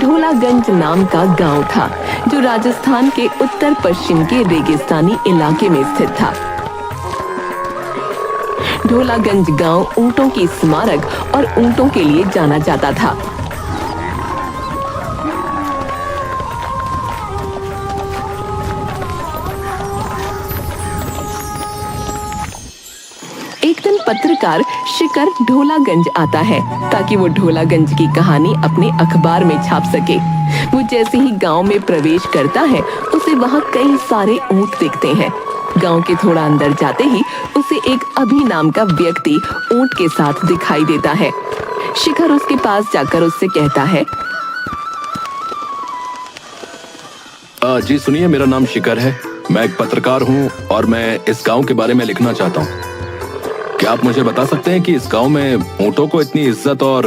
ढोलागंज नाम का गांव था जो राजस्थान के उत्तर पश्चिम के रेगिस्तानी इलाके में स्थित था। ढोलागंज गांव ऊंटों की स्मारक और ऊंटों के लिए जाना जाता था। एक दिन पत्रकार शिकर ढोलागंज आता है ताकि वो ढोलागंज की कहानी अपने अखबार में छाप सके। वो जैसे ही गांव में प्रवेश करता है उसे वहां कई सारे ऊंट दिखते हैं। गांव के थोड़ा अंदर जाते ही उसे एक अभी नाम का व्यक्ति ऊंट के साथ दिखाई देता है। शिखर उसके पास जाकर उससे कहता है, जी सुनिए, मेरा नाम शिखर है। मैं एक पत्रकार हूँ और मैं इस गांव के बारे में लिखना चाहता हूँ। क्या आप मुझे बता सकते हैं कि इस गांव में ऊंटों को इतनी इज्जत और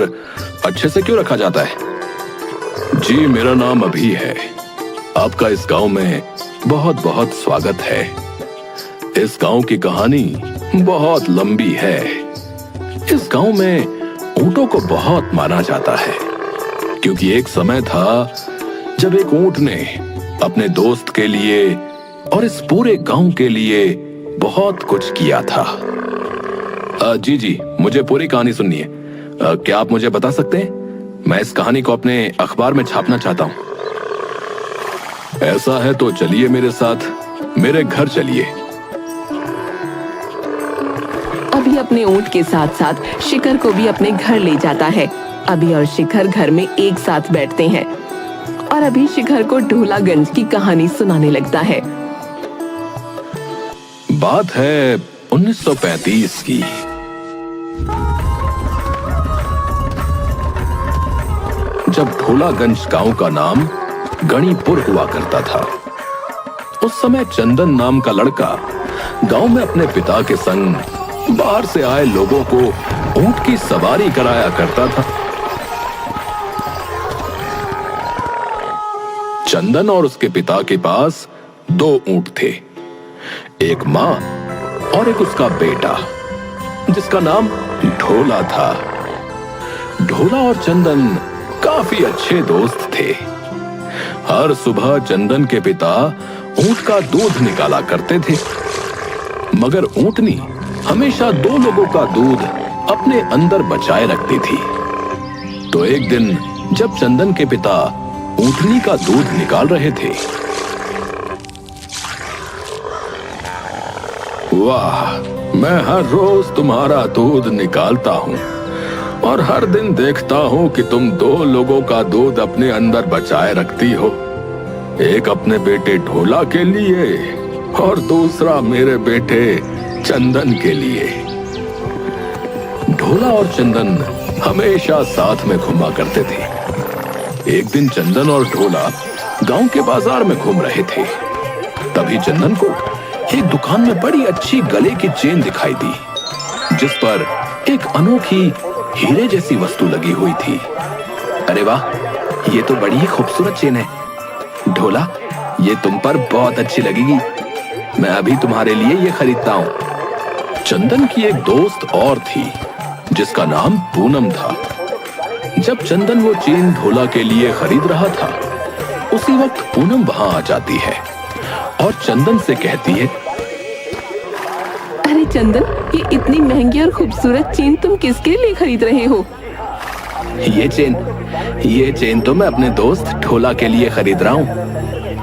अच्छे से क्यों रखा जाता है? जी, मेरा नाम अभी है। आपका इस गांव में बहुत बहुत स्वागत है। इस गांव की कहानी बहुत लंबी है। इस गांव में ऊंटों को बहुत माना जाता है क्योंकि एक समय था जब एक ऊंट ने अपने दोस्त के लिए और इस पूरे गांव के लिए बहुत कुछ किया था। जी, मुझे पूरी कहानी सुननी है। क्या आप मुझे बता सकते हैं? मैं इस कहानी को अपने अखबार में छापना चाहता हूँ। ऐसा है तो चलिए मेरे साथ, मेरे घर चलिए। अभी अपने ऊंट के साथ साथ शिखर को भी अपने घर ले जाता है। अभी और शिखर घर में एक साथ बैठते हैं और अभी शिखर को ढोलागंज की कहानी सुनाने लगता है। बात है 1935 की। जब ढोलागंज गांव का नाम गणिपुर हुआ करता था। उस समय चंदन नाम का लड़का गांव में अपने पिता के संग बाहर से आए लोगों को ऊंट की सवारी कराया करता था। चंदन और उसके पिता के पास 2 ऊंट थे, एक मां और एक उसका बेटा जिसका नाम ढोला था। ढोला और चंदन काफी अच्छे दोस्त थे। हर सुबह चंदन के पिता ऊंट का दूध निकाला करते थे, मगर ऊंटनी हमेशा 2 लोगों का दूध अपने अंदर बचाए रखती थी। तो एक दिन जब चंदन के पिता ऊंटनी का दूध निकाल रहे थे, वाह, मैं हर रोज तुम्हारा दूध निकालता हूँ और हर दिन देखता हूँ कि तुम 2 लोगों का दूध अपने अंदर बचाए रखती हो, एक अपने बेटे ढोला के लिए और दूसरा मेरे बेटे चंदन के लिए। ढोला और चंदन हमेशा साथ में घूमा करते थे। एक दिन चंदन और ढोला गांव के बाजार में घूम रहे थे। तभी चंदन को एक दुकान में बड़ी अच्छी गले की चेन दिखाई दी जिस पर एक अनोखी हीरे जैसी वस्तु लगी हुई थी। अरे वाह, ये तो बड़ी ही खूबसूरत चेन है। ढोला, ये तुम पर बहुत अच्छी लगेगी। मैं अभी तुम्हारे लिए ये खरीदता हूँ। चंदन की एक दोस्त और थी जिसका नाम पूनम था। जब चंदन वो चेन ढोला के लिए खरीद रहा था, उसी वक्त पूनम वहां आ जाती है और चंदन से कहती है, अरे चंदन, ये इतनी महंगी और खूबसूरत चेन तुम किसके लिए खरीद रहे हो? ये चेन तो मैं अपने दोस्त ढोला के लिए खरीद रहा हूँ।